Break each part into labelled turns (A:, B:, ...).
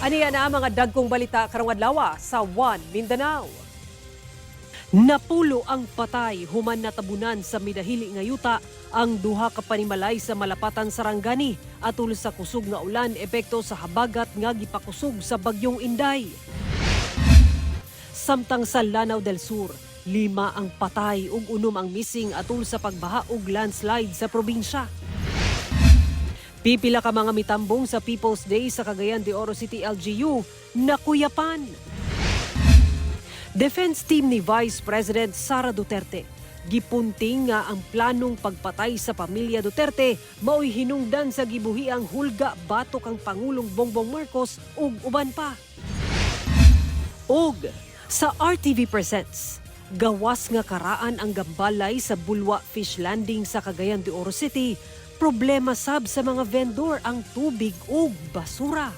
A: Aniya na mga dagkong balita karong adlaw sa One Mindanao. Napulo ang patay human natabunan sa midahili nga yuta ang duha ka panimalay sa malapatan Sarangani atol sa kusog nga ulan epekto sa habagat nga gipakusog sa bagyong Inday. Samtang sa Lanao del Sur, 5 ang patay ug 6 ang missing atol sa pagbaha ug landslide sa probinsya. Pipila ka mga mitambong sa People's Day sa Cagayan de Oro City LGU nakuyapan. Defense team ni Vice President Sara Duterte gipunting nga ang planong pagpatay sa pamilya Duterte mao'y hinungdan sa gibuhiang hulga batok ang Pangulong Bongbong Marcos ug uban pa. Og sa RTV Presents, gawas nga karaan ang gambalay sa Bulwa Fish Landing sa Cagayan de Oro City. Problema sab sa mga vendor ang tubig ug basura.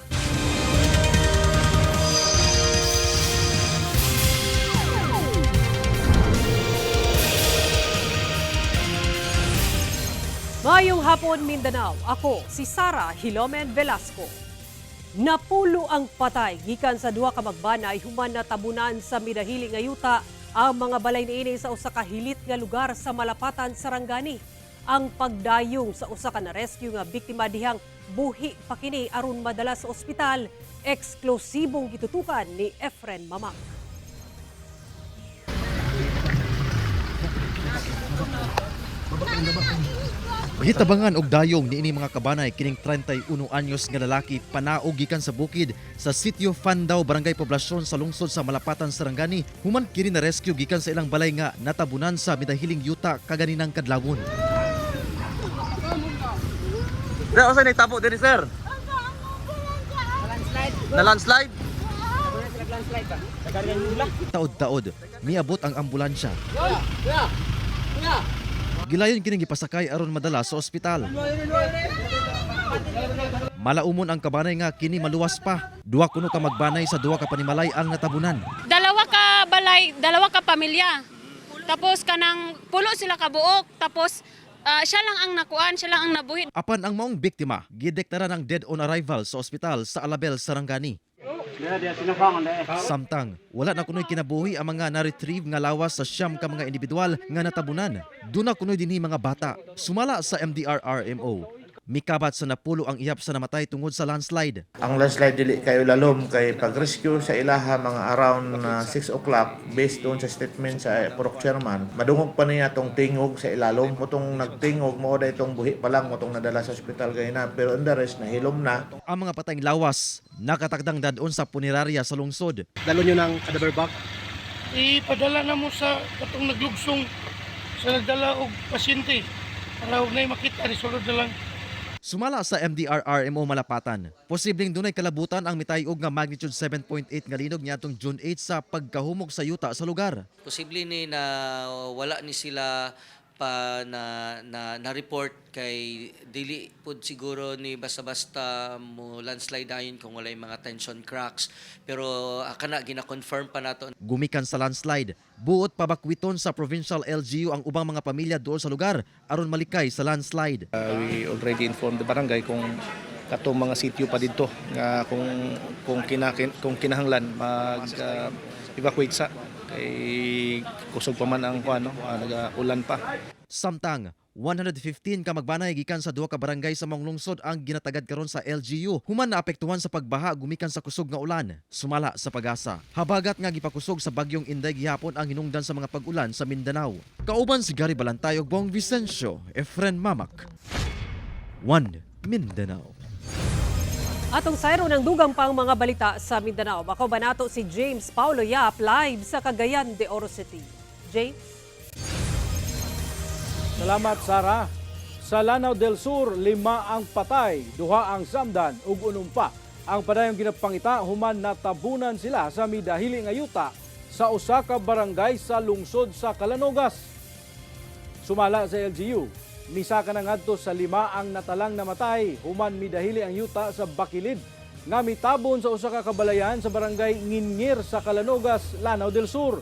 A: Mayong hapon Mindanao, ako si Sara Hilomen Velasco. Napulo ang patay gikan sa duha ka magbanay human natabunan sa midahili nga yuta ang mga balay niini sa usa ka hilit nga lugar sa malapatan Sarangani. Ang pagdayong sa usa ka na-rescue nga biktima dihang buhi pa kini aron madala sa ospital, eksklusibong gitutukan ni Efren Mamak.
B: Hitabangan og dayong niini mga kabanay kining 31 anyos nga lalaki panaog gikan sa bukid sa Sitio Fandao, Barangay Poblasyon sa lungsod sa Malapatan, Sarangani. Human kini na rescue gikan sa ilang balay nga natabunan sa midahiling yuta kaganinang kadlawon.
C: Sir, usa ni tapo diri sir? Na landslide?
B: Taod-taod, miabot ang ambulansya. Gilayon kining gipasakay aron madala sa ospital. Malaumon ang kabanay nga kini maluwas pa. Duha kuno ka magbanay sa duha ka panimalay ang natabunan.
D: Dalawa ka balay, dalawa ka pamilya. Tapos kanang pulo sila ka buok, tapos siya lang ang nakuan, siya lang ang nabuhi.
B: Apan ang maong biktima, gideklara ng dead on arrival sa ospital sa Alabel, Sarangani. Samtang, wala na kunoy kinabuhi ang mga na-retrieve nga lawas sa siyam ka mga individual nga natabunan. Duna kunoy dinhi mga bata. Sumala sa MDRRMO. Mikabat sa napulo ang ihap sa namatay tungod sa landslide.
E: Ang landslide dili kayo lalom kay pag-rescue sa ilaha mga around 6 o'clock based on sa statement sa Purok Chairman. Madungog pa niya tong tingog sa ilalom. Mutong nagtingog mo da itong buhi pa lang mutong nadala sa ospital kay na. Pero in the rest nahilom na.
B: Ang mga patayng lawas nakatagdang dadon sa punerarya sa lungsod.
F: Dalo nyo ng cadaver bag?
G: Ipadala na mo sa katong naglugsong sa nagdala og pasyente para huwag na makita ni sulod na lang.
B: Sumala sa MDRRMO Malapatan, posibleng dunay kalabutan ang mitayog nga magnitude 7.8 nga linog niadtong June 8 sa pagkahumog sa yuta sa lugar.
H: Posible ni na wala ni sila pa na report kay dili pud siguro ni basta-basta mo landslide dayon kung walay mga tension cracks, pero kana gina-confirm pa nato.
B: Gumikan sa landslide, buot pabakwiton sa provincial LGU ang ubang mga pamilya doon sa lugar aron malikay sa landslide.
F: We already informed the barangay kung katong mga sitio pa dito nga kung kinahanglan mag evacuate sa kay kusog pa man ang nag-ulan pa.
B: Samtang 115 ka magbanay gikan sa duha ka barangay sa maong lungsod ang ginatagad karon sa LGU human naapektuhan sa pagbaha gumikan sa kusog nga ulan. Sumala sa Pag-asa, habagat nga gipakusog sa bagyong Inday gihapon ang hinungdan sa mga pag-ulan sa Mindanao. Kauban si Gary Balantay ug Bong Vicencio, Efren Mamak. One Mindanao.
A: Atong sayro ng dugang pang mga balita sa Mindanao. Bako banato si James Paulo Yap live sa Cagayan de Oro City. James?
I: Salamat, Sara. Sa Lanao del Sur, 5 ang patay, 2 ang samdan ug 6 pa. Ang padayong ginapangita human natabunan sila sa midahili nga yuta sa usa ka barangay sa lungsod sa Calanogas. Sumala sa LGU, misa ka na ngadto sa 5 ang natalang namatay human midahili ang yuta sa Bakilid nga mitabon sa usa ka kabalayan sa barangay Ngingir sa Calanogas, Lanao del Sur.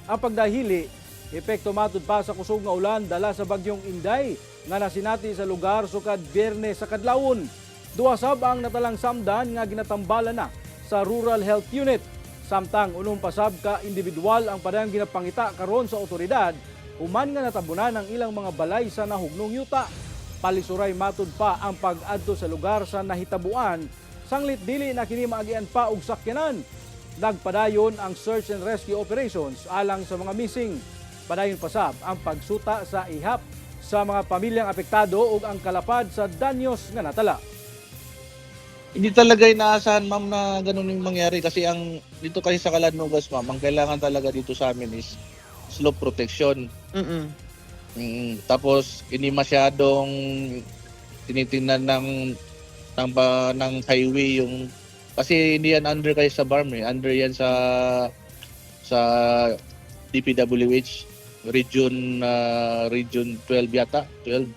I: Ang pagdahili epekto matud pa sa kusog nga ulan dala sa bagyong Inday nga nasinati sa lugar sukad Biyernes sa kadlawon. Duha sab ang natalang samdan nga ginatambala na sa Rural Health Unit. Samtang unong pasab ka individual ang padayong ginapangita karon sa otoridad, human nga natabunan ang ilang mga balay sa nahugnong yuta. Palisuray matud pa ang pag-adto sa lugar sa nahitabuan, sanglit dili na kini maagian pa og sakyanan. Nagpadayon ang search and rescue operations alang sa mga missing. Padayon pasab ang pagsuta sa ihap sa mga pamilyang apektado ug ang kalapad sa danyos nga natala.
J: Hindi talaga inaasahan, ma'am, na ganun yung mangyari kasi ang dito kasi sa Calandongas, ma'am, ang kailangan talaga dito sa amin is slope protection. Tapos hindi masyadong tinitingnan ng highway yung kasi hindi yan under kayo sa BARM, under yan sa DPWH region 12 yata, 12.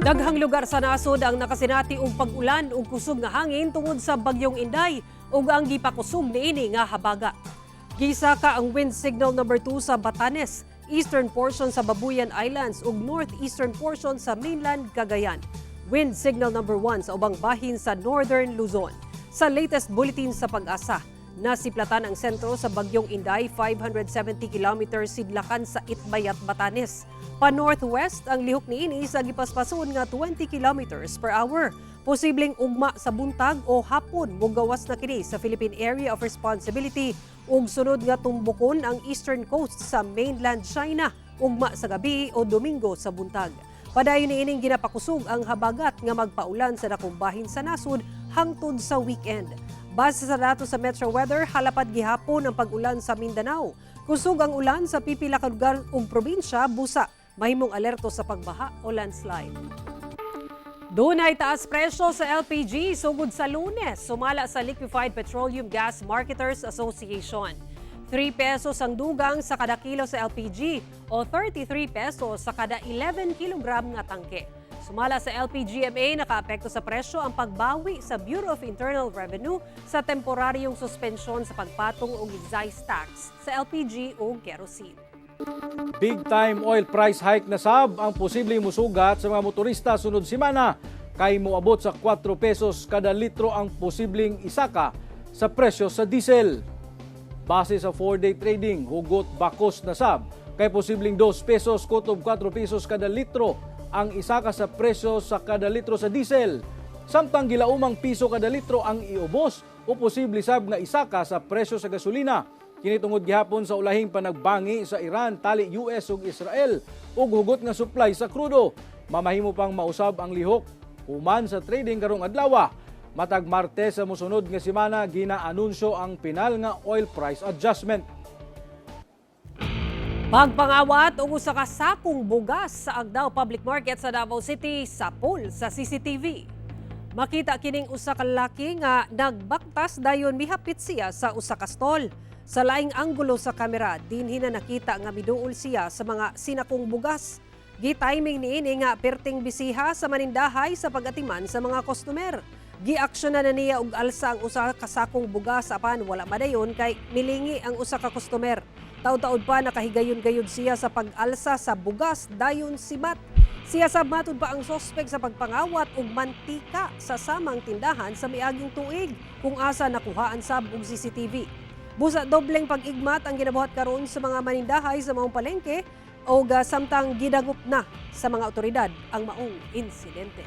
A: Daghang lugar sa nasod ang nakasinati og pag-ulan ug kusog nga hangin tungod sa bagyong Inday ug ang gipakusog niini nga habaga. Gisaka ang wind signal number 2 sa Batanes, eastern portion sa Babuyan Islands ug northeastern portion sa mainland Cagayan. Wind signal number 1 sa ubang bahin sa northern Luzon. Sa latest bulletin sa Pag-asa, nasiplatan ang sentro sa bagyong Inday 570 kilometers sidlakan sa Itbayat, Batanes. Pa-northwest ang lihok niini sa gipaspason nga 20 kilometers per hour. Posibleng ugma sa buntag o hapon mugawas na kini sa Philippine Area of Responsibility ug sunod nga tumbukon ang eastern coast sa mainland China ugma sa gabi o Domingo sa buntag. Padayon niining ginapakusog ang habagat nga magpaulan sa dakong bahin sa nasod hangtod sa weekend. Base sa datos sa Metro Weather, halapad gihapon ang pag-ulan sa Mindanao. Kusog ang ulan sa pipila ka lugar ug probinsya busa. Mahimong alerto sa pagbaha o landslide. Dunay taas presyo sa LPG sugod sa Lunes, sumala sa Liquefied Petroleum Gas Marketers Association. 3 pesos ang dugang sa kada kilo sa LPG o 33 pesos sa kada 11 kilogram nga tangke. Sumala sa LPGMA, nakaapekto sa presyo ang pagbawi sa Bureau of Internal Revenue sa temporaryong suspensyon sa pagpatong og excise tax sa LPG o kerosene.
I: Big time oil price hike na sab ang posibleng musugat sa mga motorista sunod semana kay moabot sa 4 pesos kada litro ang posibleng isaka sa presyo sa diesel. Base sa 4-day trading, hugot bakos na sab kay posibleng 2 pesos kutob 4 pesos kada litro ang isaka sa presyo sa kada litro sa diesel. Samtang gilaumang piso kada litro ang iubos o posible sab nga isaka sa presyo sa gasolina. Kini tungod gihapon sa ulahing panagbangi sa Iran, tali US ug Israel ug hugot nga supply sa krudo. Mamahimo pang mausab ang lihok human sa trading karong adlaw. Matag Martes sa mosunod nga semana ginaanunsyo ang pinal nga oil price adjustment.
A: Pagpangawat ug usa ka sakong bugas sa Agdao Public Market sa Davao City sapol sa CCTV. Makita kining usa ka lalaki nga nagbaktas dayon mihapit siya sa usa ka stall. Sa laing anggulo sa kamera, dinhi na nakita nga miduol siya sa mga sinakong bugas. Gi-timing niini nga perting bisiha sa manindahay sa pag-atiman sa mga customer. Gi-aksyonan na niya og alsa ang usa ka sakong bugas apan wala madayon kay milingi ang usa ka customer. Taud-taud pa nakahigayon-gayon siya sa pag-alsa sa bugas dayon sibat. Siya sab matud pa ang sospek sa pagpangawat og mantika sa samang tindahan sa miaging tuig kung asa nakuhaan sab og CCTV. Busa dobleng pag-igmat ang ginabuhat karon sa mga manindahay sa maong palengke o samtang gidagup na sa mga otoridad ang maong insidente.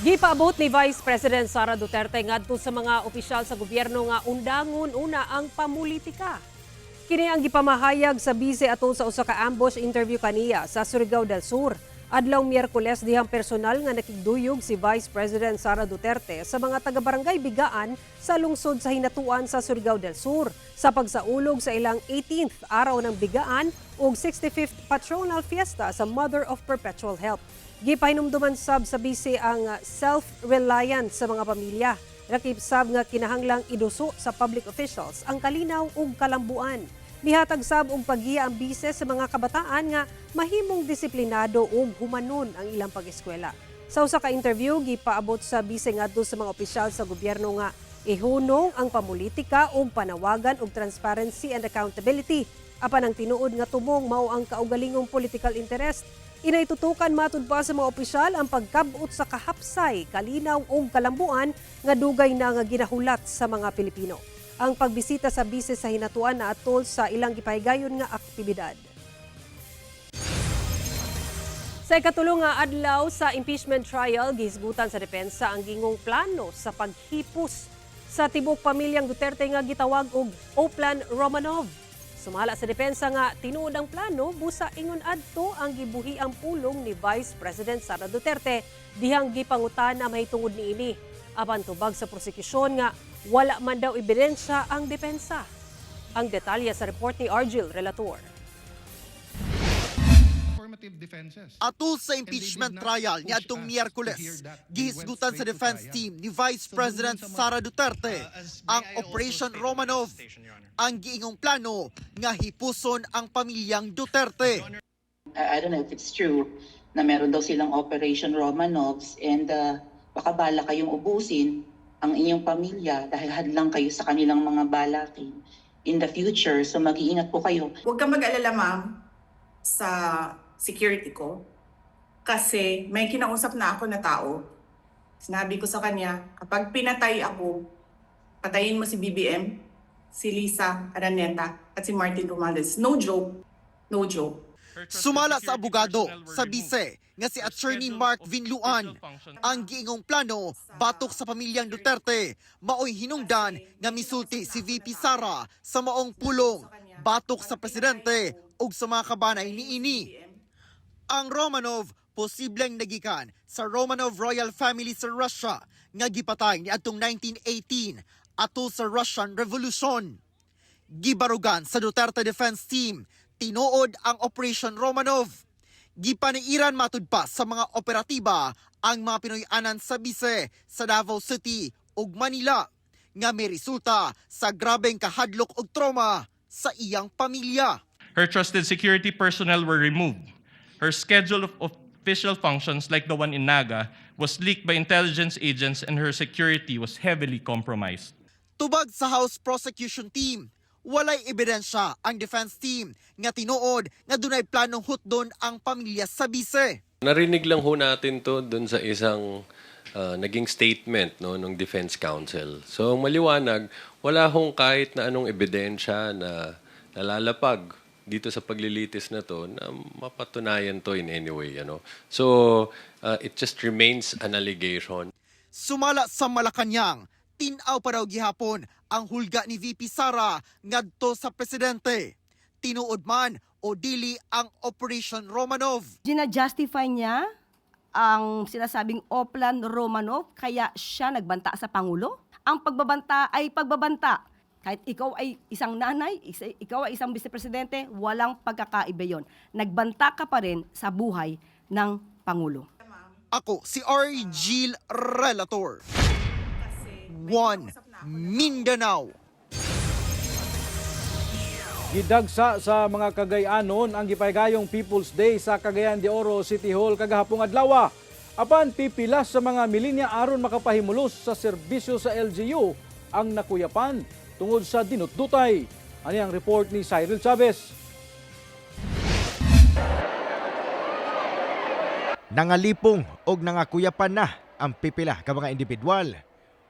A: Gipaabot ni Vice President Sara Duterte ngadto sa mga opisyal sa gobyerno nga undangon una ang pamulitika. Kini ang gipamahayag sa bise atol sa usa ka ambush interview kaniya sa Surigao del Sur. Adlaw Miyerkules dihang personal nga nakigduyog si Vice President Sara Duterte sa mga taga-barangay Bigaan sa lungsod sa Hinatuan sa Surigao del Sur sa pagsaulog sa ilang 18th araw ng Bigaan ug 65th Patronal Fiesta sa Mother of Perpetual Help. Gipahinumduman sab sa bise ang self-reliance sa mga pamilya. Nakipsab nga kinahanglang iduso sa public officials ang kalinaw ug kalambuan. Mihatag sab og paggiya ang bise sa mga kabataan nga mahimong disiplinado ug humanon ang ilang pag-eskwela. Sa usa ka interview, gipaabot sa bise ngadto sa mga opisyal sa gobyerno nga ihunong ang pamulitika ug panawagan og transparency and accountability. Apan ang tinuod nga tubong mao ang kaugalingong political interest. Inaitutukan matud pa sa mga opisyal ang pagkabot sa kahapsay, kalinaw ug kalambuan nga dugay na nga ginahulat sa mga Pilipino. Ang pagbisita sa bise sa hinatuan na atol sa ilang gipahigayon nga aktibidad. Sa ikatulong nga adlaw sa impeachment trial, gihisgutan sa depensa ang gingong plano sa paghipos sa tibok pamilyang Duterte nga gitawag og O-Plan Romanov. Sumala sa depensa nga tinuod ang plano, busa ingon adto ang gibuhiang pulong ni Vice President Sara Duterte dihang gipangutana mahitungod niini. Apan tubag sa prosekusyon nga wala man daw ebidensya ang depensa. Ang detalye sa report ni Argil Relator.
K: Atul sa impeachment trial ni adtong Miyerkules, gihisgutan sa defense team ni Vice President Sara Duterte ang Operation Romanov, ang giingong plano nga hipuson ang pamilyang Duterte.
L: I don't know if it's true na meron daw silang Operation Romanovs and baka bala kayong ubusin ang inyong pamilya dahil hadlang kayo sa kanilang mga balakin in the future. So mag-iingat po kayo.
M: Huwag kang mag-alala, ma'am, sa security ko kasi may kinausap na ako na tao. Sinabi ko sa kanya, kapag pinatay ako, patayin mo si BBM, si Lisa Araneta at si Martin Romualdez. No joke. No joke.
K: Sumala sa abogado sa bise nga si Attorney Mark Vinluan, ang giingong plano batok sa pamilyang Duterte maoy hinungdan nga misulti si VP Sara sa maong pulong batok sa presidente ug sa mga kabanay niini. Ang Romanov posibleng nagikan sa Romanov royal family sa Russia nga gipatay ni adtong 1918 atol sa Russian Revolution. Gibarugan sa Duterte Defense Team tinuod ang Operation Romanov. Gipaniiran matud pa sa mga operatiba ang mga Pinoy-anan sa bise sa Davao City ug Manila nga may resulta sa grabeng kahadlok ug trauma sa iyang pamilya.
N: Her trusted security personnel were removed. Her schedule of official functions like the one in Naga was leaked by intelligence agents and her security was heavily compromised.
K: Tubag sa House Prosecution Team, walay ebidensya ang defense team nga tinuod nga dunay planong hutdon ang pamilya sa bise.
O: Narinig lang ho natin to dun sa isang naging statement ng Defense Counsel. So maliwanag, wala hong kahit na anong ebidensya na nalalapag dito sa paglilitis na to na mapatunayan to in any way. So it just remains an allegation.
K: Sumala sa Malacanang, tinaw pa daw gihapon ang hulga ni VP Sara ngadto sa presidente. Tinuod man o dili ang Operation Romanov.
P: Gina-justify niya ang sinasabing O-Plan Romanov kaya siya nagbanta sa Pangulo. Ang pagbabanta ay pagbabanta. Kahit ikaw ay isang nanay, ikaw ay isang vice-presidente, walang pagkakaiba yon. Nagbanta ka pa rin sa buhay ng Pangulo.
K: Ako si Argil Relator. One Mindanao.
I: Gidagsa sa mga Cagayanon ang gipahigayong People's Day sa Cagayan de Oro City Hall kagahapong adlaw. Apan pipilas sa mga milinya aron makapahimulos sa serbisyo sa LGU ang nakuyapan tungod sa dinutdutay. Ani ang report ni Cyril Chavez.
Q: Nangalipong og nangakuyapan na ang pipila ka mga individual.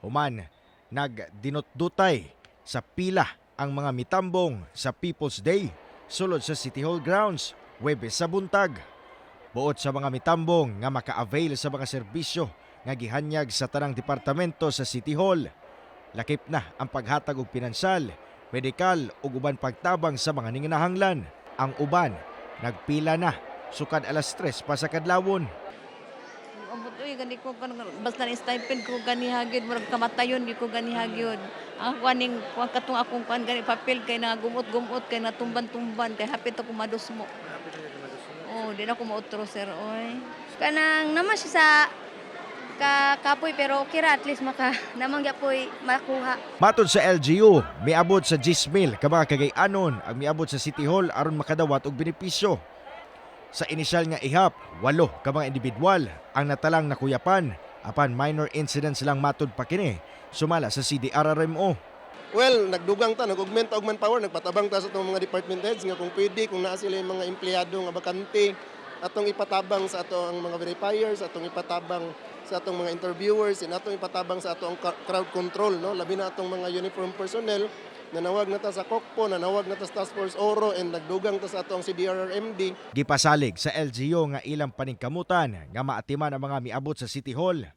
Q: Human nagdinutdutay sa pila ang mga mitambong sa People's Day sulod sa City Hall grounds Huwebes sa buntag. Buot sa mga mitambong nga maka-avail sa mga serbisyo nga gihanyag sa tanang departamento sa City Hall. Lakip na ang paghatag og pinansal, medikal ug uban pagtabang sa mga ninginahanglan. Ang uban nagpila na sukad alas 3 pa sa kadlawon.
R: Gani ko basta ni stipend ko gani hagyod murag kamatayon di ko gani hagyod. Ang kuaning katong akong kuan gani papel kay nagumot-gumot kay natumban-tumban kay hapit ako madusmo. Oh, di na ko mautro sir oy. Kanang naman siya sa kapoy pero kira at least maka namang gyapoy makuha.
Q: Matod sa LGU, miabot sa 10,000 ka mga Cagayanon ang miabot sa City Hall aron makadawat og benepisyo. Sa inisyal nga ihap, 8 ka mga individual ang natalang nakuyapan apan minor incidents lang matud pa kini sumala sa CDRRMO.
S: Well, nagdugang ta, nag-augment og manpower, nagpatabang ta sa itong mga department heads nga kung pwede, kung naa sila yung mga empleyado nga bakante, atong ipatabang sa atong mga verifiers, atong ipatabang sa atong mga interviewers, and atong ipatabang sa atong crowd control, no? Labi na atong mga uniform personnel, nanawag na ta sa Kokpo, nanawag na ta sa Task Force Oro, and nagdugang ta sa atong CDRRMD.
Q: Gipasalig sa LGU nga ilang paningkamutan nga maatiman ang mga miabot sa City Hall.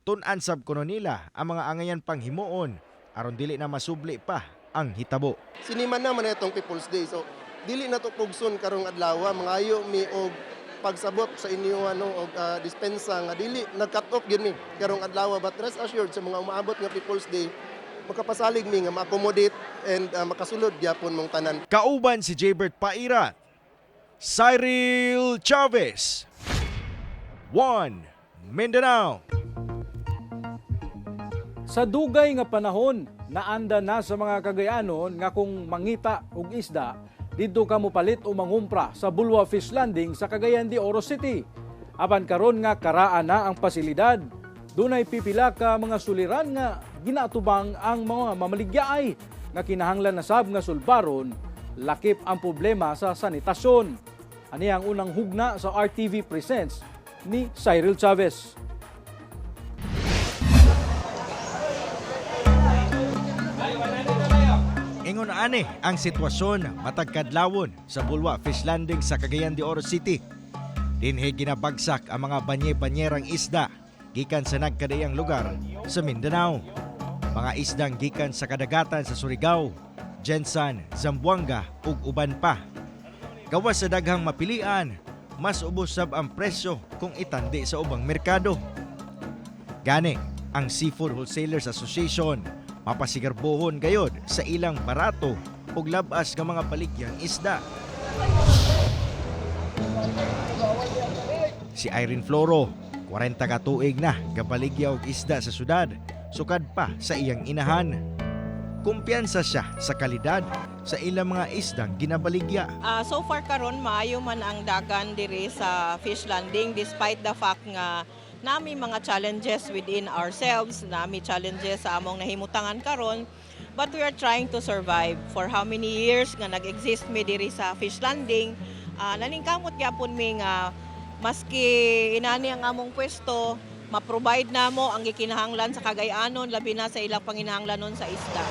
Q: Tun-an sab kuno nila ang mga angayan panghimuon aron dili na masubli pa ang hitabo.
S: Siniman naman itong People's Day, so dili na to pugson karong adlaw, mangayo mi og pagsabot sa inyo og dispensa nga dili nag-cut off gyud mi karong adlaw, but rest assured sa mga umaabot nga People's Day makapasalig mi nga ma-accommodate and makasulod gyapon mong tanan.
Q: Kauban si Jaybert Pairat, Cyril Chavez, 1 Mindanao.
I: Sa dugay nga panahon, naanda na sa mga Cagayanon nga kung mangita og isda, didto ka mopalit o mangumpra sa Bulwa Fish Landing sa Cagayan de Oro City. Apan karon nga karaan na ang pasilidad, dunay pipila ka mga suliran nga ginatubang ang mga mamaligyaay nga kinahanglan na sab nga sulbaron, lakip ang problema sa sanitasyon. Ani ang unang hugna sa RTV Presents ni Cyril Chavez.
Q: Ingon ani ang sitwasyon matag kadlawon sa Bulwa Fish Landing sa Cagayan de Oro City. Dinhi ginabagsak ang mga banye-banyerang isda gikan sa nagkadayang lugar sa Mindanao. Mga isdang gikan sa kadagatan sa Surigao, Jensan, Zamboanga ug uban pa. Gawas sa daghang mapilian, mas ubos sab ang presyo kung itandi sa ubang merkado. Gani ang Seafood Wholesalers Association mapasigarbohon gayod sa ilang barato ug labas nga mga baligyang isda. Si Irene Floro, 40 ka tuig na gabaligya og isda sa syudad, sukad pa sa iyang inahan. Kumpiyansa siya sa kalidad sa ilang mga isdang ginabaligya.
T: So far karon maayo man ang dagan diri sa Fish Landing despite the fact nga nami mga challenges within ourselves, nami challenges sa among nahimutangan karon, but we are trying to survive. For how many years nga nag-exist mi diri sa Fish Landing, naningkamot gyapon mi nga maski inani ang among pwesto, ma-provide namo ang gikinahanglan sa Cagayanon, labi na sa ilang panginahanglanon sa isda.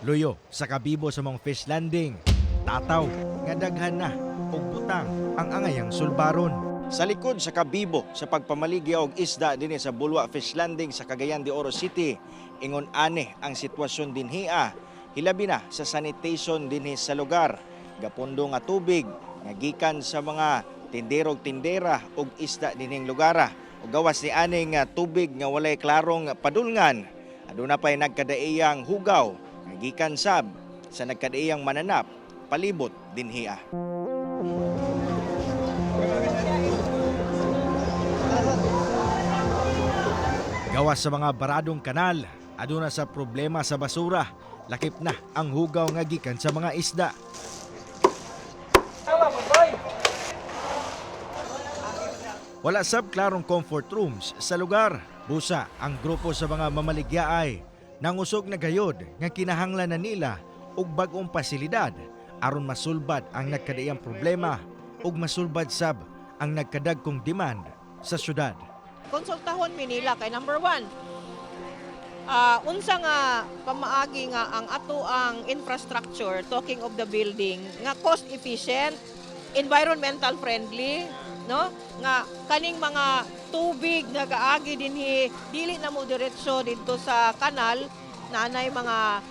Q: Luyo sa kabibo sa mong Fish Landing, tataw nga daghan na og butang ang angayang sulbaron. Sa likod sa kabibo sa pagpamaligya og isda dinhi sa Bulwa Fish Landing sa Cagayan de Oro City, ingon ani ang sitwasyon dinhiya, hilabi na sa sanitation dinhi sa lugar. Gapundo nga tubig nga gikan sa mga tinderog tindera og isda dinhing lugar. Ug gawas ni ani nga tubig nga walay klarong padulngan, aduna pay nagkadaiyang hugaw nga gikan sab sa nagkadaiyang mananap palibot dinhiya. Gawas sa mga baradong kanal, aduna sa problema sa basura, lakip na ang hugaw nga gikan sa mga isda. Wala sab klarong comfort rooms sa lugar. Busa ang grupo sa mga mamaligyaay nangusog na gayod nga kinahanglan na nila og bag-ong pasilidad aron masulbad ang nagkadaiyang problema ug masulbad sab ang nagkadagkong demand sa syudad.
T: Konsultahon mi nila kay number 1. Unsa nga pamaagi nga ang ato ang infrastructure, talking of the building, nga cost efficient, environmental friendly, no? Nga kaning mga tubig nga gaagi dinhi dili na mo diretso dito sa kanal, nanay mga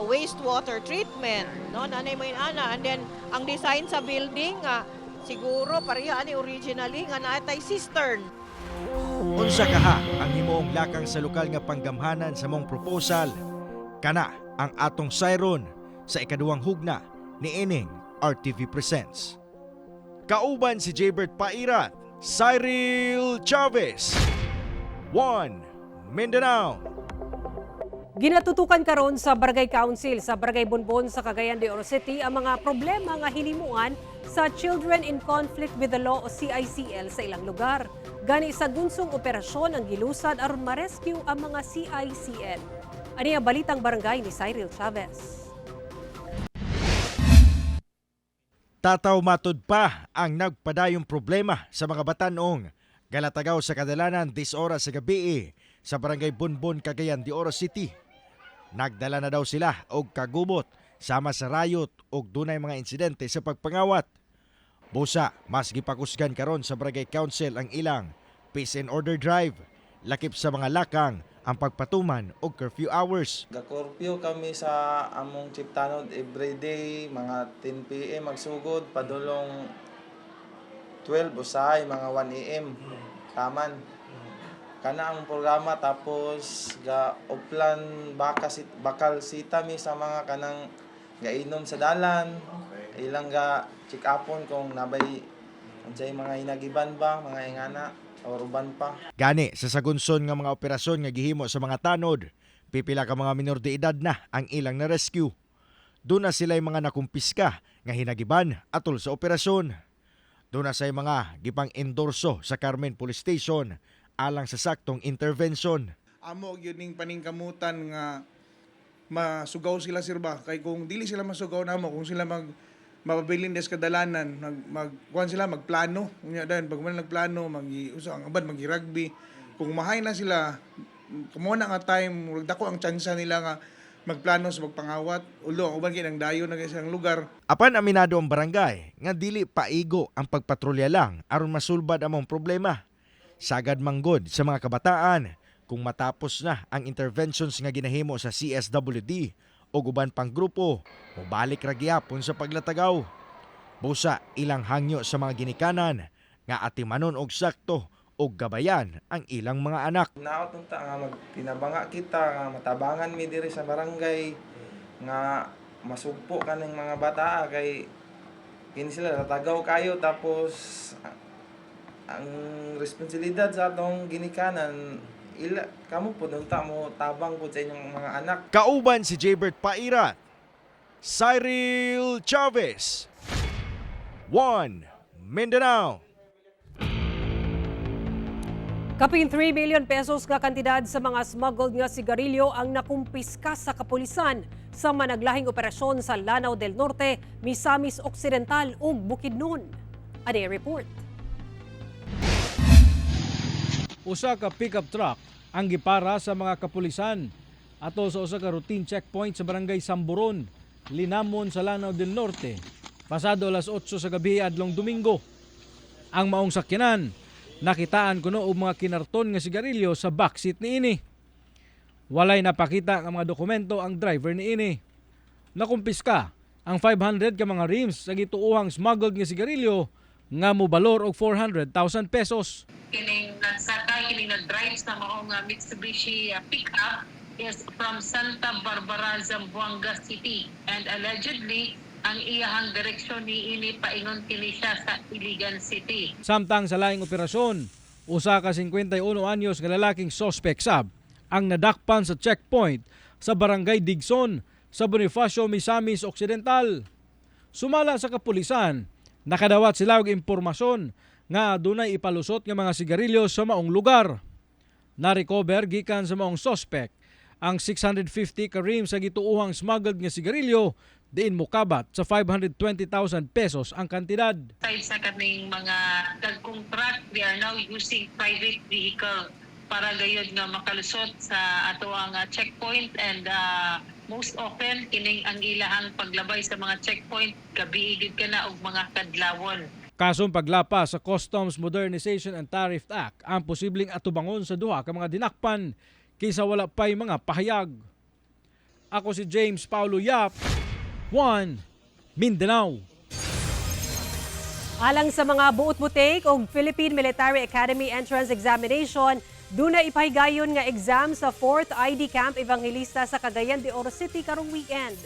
T: wastewater treatment, no? Nanay mo ana, and then ang design sa building nga siguro pareha ani originally nga naatay cistern.
Q: Unsa kaha ang himuong lakang sa lokal nga panggamhanan sa mong proposal? Kana ang atong siron sa ikaduhang hugna ni ining RTV Presents. Kauban si Jaybert Pairat, Cyril Chavez, 1 Mindanao.
A: Ginatutukan karon sa Barangay Council sa Barangay Bonbon sa Cagayan de Oro City ang mga problema nga hinimuan sa Children in Conflict with the Law o CICL sa ilang lugar. Gani sa gunsong operasyon ang gilusad aron ma-rescue ang mga CICL. Ani ang balitang barangay ni Cyril Chavez.
Q: Tataw matod pa ang nagpadayong problema sa mga batanong galatagaw sa kadalanan 10 oras sa gabi sa Barangay Bonbon, Cagayan de Oro City. Nagdala na daw sila og kagubot sama sa rayot og dunay mga insidente sa pagpangawat. Busa, mas gipakusgan karon sa Barangay Council ang ilang peace and order drive. Lakip sa mga lakang ang pagpatuman og curfew hours.
U: Ga-curfew kami sa among chiptanod everyday, mga 10 PM magsugod, padulong 12 usahay, mga 1 AM. Taman. Kana ang programa tapos ga uplan bakal sita mi sa mga kanang gainom sa dalan. Ilang ga check upon kung nabay unsay mga hinagiban ba, mga ingana o ruban pa.
Q: Gani sa sagunson nga mga operasyon nga gihimo sa mga tanod, pipila ka mga minor de edad na ang ilang na rescue. Doon na sila'y mga nakumpiska nga hinagiban atol sa operasyon. Doon na sa'y mga gipang endorso sa Carmen Police Station alang sa saktong intervention.
V: Amo gyud ning paningkamutan nga masugaw sila sir ba, kay kung dili sila masugaw namo, kung sila mapabilin des kadalanan, kuan sila magplano unya dan pag man nagplano usa ang abad magi-rugby, kung mahay na sila kamo na nga time dako ang tsansa nila nga magplano sa pagpangawat, ulo ang uban kinang dayo na isang lugar.
Q: Apan aminado ang barangay nga dili paigo ang pagpatrolya lang aron masulbad among problema. Sagad manggod sa mga kabataan kung matapos na ang interventions nga ginahimo sa CSWD o uban pang grupo, mobalik ra gyapon sa paglatagaw. Busa ilang hangyo sa mga ginikanan nga atimanon og sakto og gabayan ang ilang mga anak.
U: Naot unta nga magtinabanga kita nga matabangan mi diri sa barangay nga masugpo kaning mga bata kay kini sila natagaw kayo tapos ang responsibilidad sa atong ginikanan kamo po unta mo tabang po sa inyong mga anak.
Q: Kauban si Jaybert Pairat, Cyril Chavez, 1 Mindanao.
A: Kapin 3 billion pesos ka kantidad sa mga smuggled nga sigarilyo ang nakumpiska sa kapulisan sa managlahing operasyon sa Lanao del Norte, Misamis Occidental ug Bukidnon. Ani report.
I: Usa ka pickup truck ang gipara sa mga kapulisan ato sa usa ka routine checkpoint sa Barangay Samburon, Linamon sa Lanao del Norte, pasado alas 8 sa gabi adlong Domingo. Ang maong sakyanan nakitaan kuno og mga kinarton nga sigarilyo sa backseat niini. Walay napakita nga mga dokumento ang driver niini. Nakumpiska ang 500 ka mga rims sa gituohang smuggled nga sigarilyo nga mobalor og 400,000 pesos.
W: Kining nagsakay, kining nag-drive sa maong Mitsubishi pickup is from Santa Barbara, Zamboanga City. And allegedly, ang iyahang direksyon ni ini paingon kini siya sa Iligan City.
I: Samtang sa laing operasyon, usa ka 51 anyos nga lalaking suspect sab ang nadakpan sa checkpoint sa Barangay Digson sa Bonifacio, Misamis Occidental. Sumala sa kapulisan, nakadawat sila og impormasyon nga dunay ipalusot nga mga sigarilyo sa maong lugar. Na-recover gikan sa maong suspect ang 650 ka rims sa gituohang smuggled nga sigarilyo diin mokabat sa 520,000 pesos ang kantidad.
W: Sa kaning mga dagkong truck, they are now using private vehicle para gayud nga makalusot sa ato ang checkpoint and most often kining ang ilahang paglabay sa mga checkpoint gabi gid kana og mga kadlawon.
I: Kasong paglapa sa Customs Modernization and Tariff Act ang posibleng atubangon sa duha ka mga dinakpan kaysa wala pa'y mga pahayag. Ako si James Paulo Yap, 1 Mindanao.
A: Alang sa mga buot-butik o Philippine Military Academy Entrance Examination, doon na ipahigayon nga exam sa 4th ID Camp Evangelista sa Cagayan de Oro City karong weekend.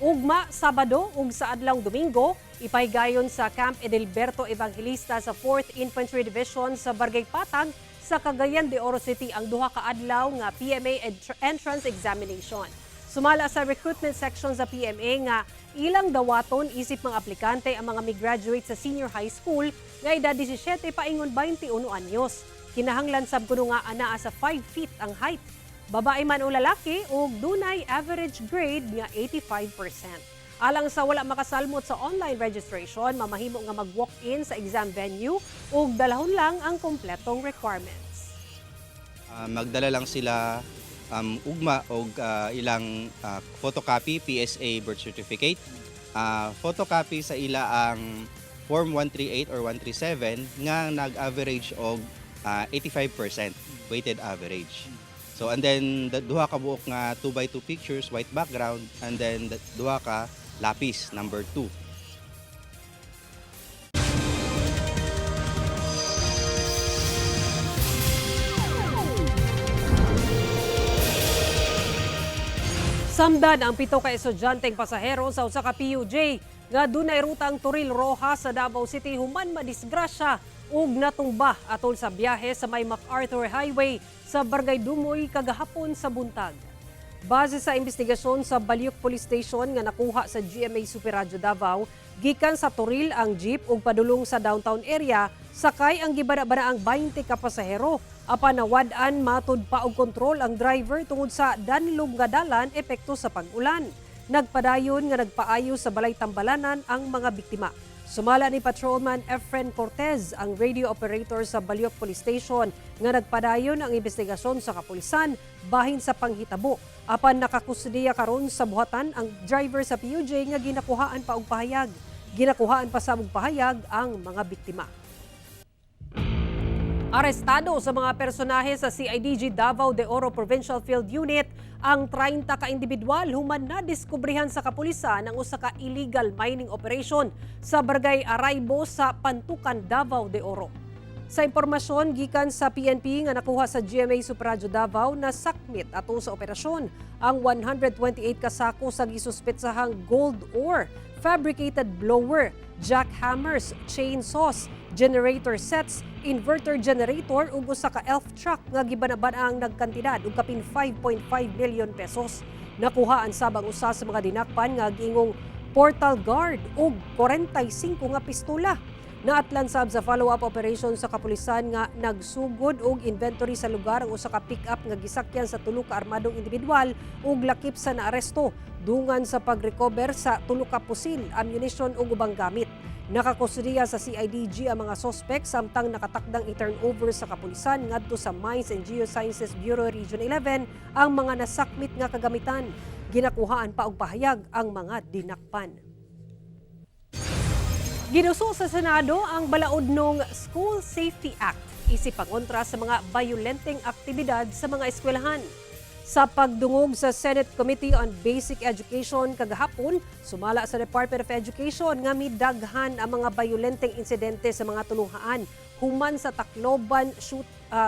A: Ugma, Sabado ug sa adlawng Domingo, ipahigayon sa Camp Edelberto Evangelista sa 4th Infantry Division sa Barangay Patag sa Cagayan de Oro City ang duha ka adlaw nga PMA entrance examination. Sumala sa recruitment section sa PMA nga ilang dawaton isip mga aplikante ang mga migraduate sa senior high school nga edad 17 paingon 21 anyos. Kinahanglan sab kuno nga anaa sa 5 feet ang height. Babae man o lalaki ug dunay average grade nga 85%. Alang sa wala makasalmot sa online registration, mamahimo nga mag-walk-in sa exam venue ug dalahon lang ang kompletong requirements.
C: Magdala lang sila ugma og ilang photocopy, PSA birth certificate, photocopy sa ila ang Form 138 or 137 nga nag-average og 85% weighted average. So and then duha ka buok nga 2x2 pictures, white background, and then duha ka lapis number 2.
A: Samdan ang 7 ka estudyanteng pasahero sa usa ka PUJ nga dunay rutang Turil Rojas sa Davao City human madisgrasya ug natumba atol sa biyahe sa may MacArthur Highway sa Barangay Dumoy kagahapon sa buntag. Base sa investigasyon sa Baliuk Police Station nga nakuha sa GMA Super Radio Davao, gikan sa Turil ang jeep ug padulong sa downtown area, sakay ang gibana-bana ang 20 ka pasahero. Apan nawad-an matud pa og kontrol ang driver tungod sa danlog nga dalan epekto sa pag-ulan. Nagpadayon nga nagpaayo sa balay tambalanan ang mga biktima. Sumala ni Patrolman Efren Cortez, ang radio operator sa Baliuk Police Station, nga nagpadayon ang investigasyon sa kapulisan bahin sa panghitabo. Apan nakakusdiya karon sa buhatan ang driver sa PUJ nga ginakuhaan pa og pahayag. Ginakuhaan pa sa og pahayag ang mga biktima. Arestado sa mga personahe sa CIDG Davao de Oro Provincial Field Unit ang 30 ka individual human na diskubrihan sa kapulisan ang usa ka illegal mining operation sa Barangay Araybo sa Pantukan, Davao de Oro. Sa impormasyon gikan sa PNP nga nakuha sa GMA Super Radio Davao na sakmit ato sa operasyon ang 128 ka sako sa gisuspetsahang gold ore, fabricated blower, jackhammers, chainsaws, generator sets, inverter generator ug usa ka elf truck nga gibanaban ang nagkantidad og kapin 5.5 million pesos. Nakuhaan sabang usa sa mga dinakpan nga giingong portal guard ug 45 nga pistola. Naatlan sab sa follow-up operation sa kapulisan nga nagsugod og inventory sa lugar ang usa ka pick-up nga gisakyan sa tulo ka armadong individual ug lakip sa naaresto dungan sa pag-recover sa tulo ka pusil, ammunition ug ubang gamit. Nakakusdiya sa CIDG ang mga sospek samtang nakatakdang i-turnover sa kapulisan ngadto sa Mines and Geosciences Bureau Region 11 ang mga nasakmit nga kagamitan. Ginakuhaan pa og pahayag ang mga dinakpan. Ginuso sa Senado ang balaod ng School Safety Act isip pangontra sa mga bayolenteng aktibidad sa mga eskwelahan. Sa pagdungog sa Senate Committee on Basic Education kagahapon, sumala sa Department of Education nga midaghan ang mga bayolenteng insidente sa mga tulungaan human sa Tacloban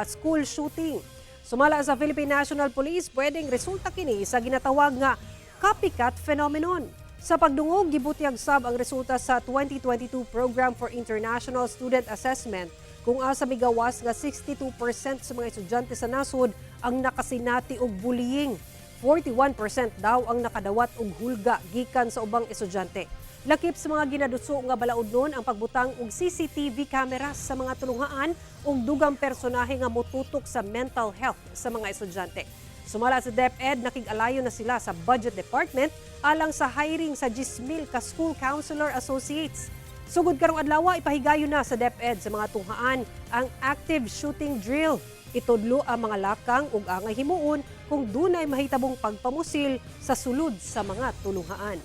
A: school shooting. Sumala sa Philippine National Police, pwedeng resulta kini sa ginatawag nga copycat phenomenon. Sa pagdungog, gibutyag sab ang resulta sa 2022 Program for International Student Assessment kung asa migawas nga 62% sa mga estudyante sa nasod ang nakasinati og bullying. 41% daw ang nakadawat og hulga gikan sa ubang estudyante. Lakip sa mga ginaduso nga balaod nun ang pagbutang og CCTV cameras sa mga tulungaan ug dugang personahe nga motutok sa mental health sa mga estudyante. Sumala sa DepEd, nakig-alayo na sila sa Budget Department alang sa hiring sa 10,000 ka School Counselor Associates. Sugod karong adlaw, ipahigayon na sa DepEd sa mga tunghaan ang active shooting drill. Itudlo ang mga lakang ug angay himuon kung dunay mahitabong pagpamusil sa sulod sa mga tulungaan.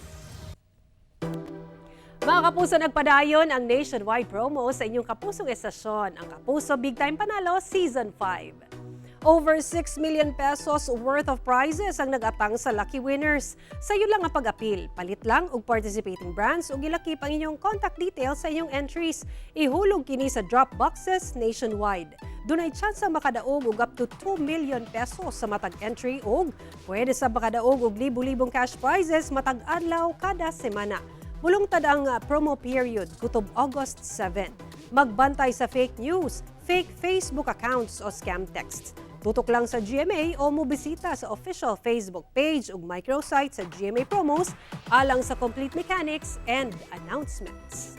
A: Mga kapuso, nagpadayon ang nationwide promo sa inyong kapusong estasyon, ang Kapuso Big Time Panalo Season 5. Over 6 million pesos worth of prizes ang nag-atang sa lucky winners. Sa iyo lang ang pag-apil. Palit lang og participating brands ug ilakip ang inyong contact details sa inyong entries. Ihulog kini sa drop boxes nationwide. Dunay tsansa makadaog og up to 2 million pesos sa matag entry ug pwede sa makadaog og libo-libong cash prizes matag adlaw kada semana. Mulungtad ang promo period kutob August 7. Magbantay sa fake news, fake Facebook accounts o scam texts. Tutok lang sa GMA o mubisita sa official Facebook page ug microsite sa GMA Promos alang sa complete mechanics and announcements.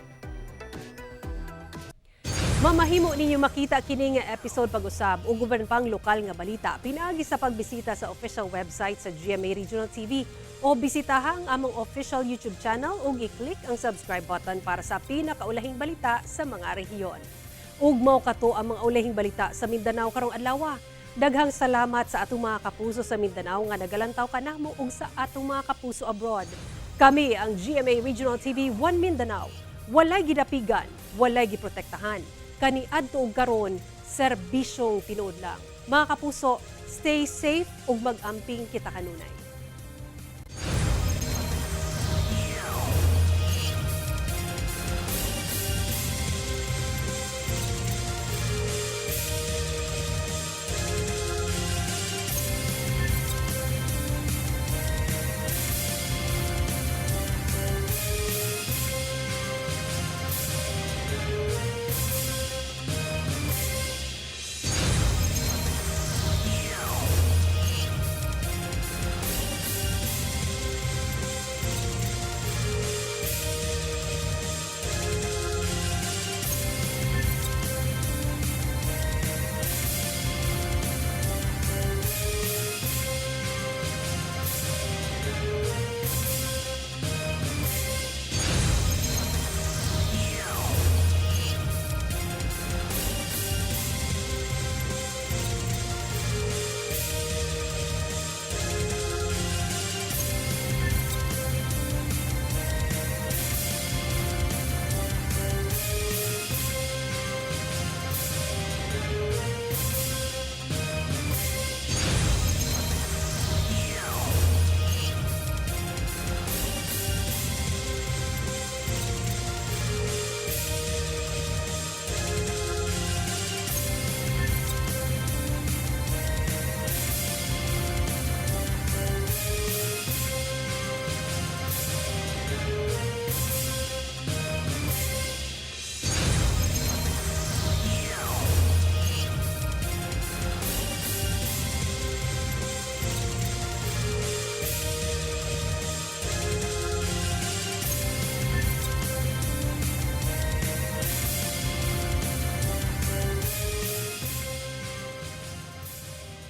A: Mamahimo ninyo makita kini nga episode pag-usab o gubernpang lokal nga balita pinaagi sa pagbisita sa official website sa GMA Regional TV o bisitahan ang among official YouTube channel ug i-click ang subscribe button para sa pinakaulahing balita sa mga rehiyon. Ug mao kato ang mga ulahing balita sa Mindanao karong adlaw. Daghang salamat sa atong mga kapuso sa Mindanao nga nagalantaw kanamo ug sa atong mga kapuso abroad. Kami ang GMA Regional TV 1 Mindanao. Walay gidapigan, walay giprotektahan. Kani adto ug karon serbisyong tinuod lang. Mga kapuso, stay safe ug mag-amping kita kanunay.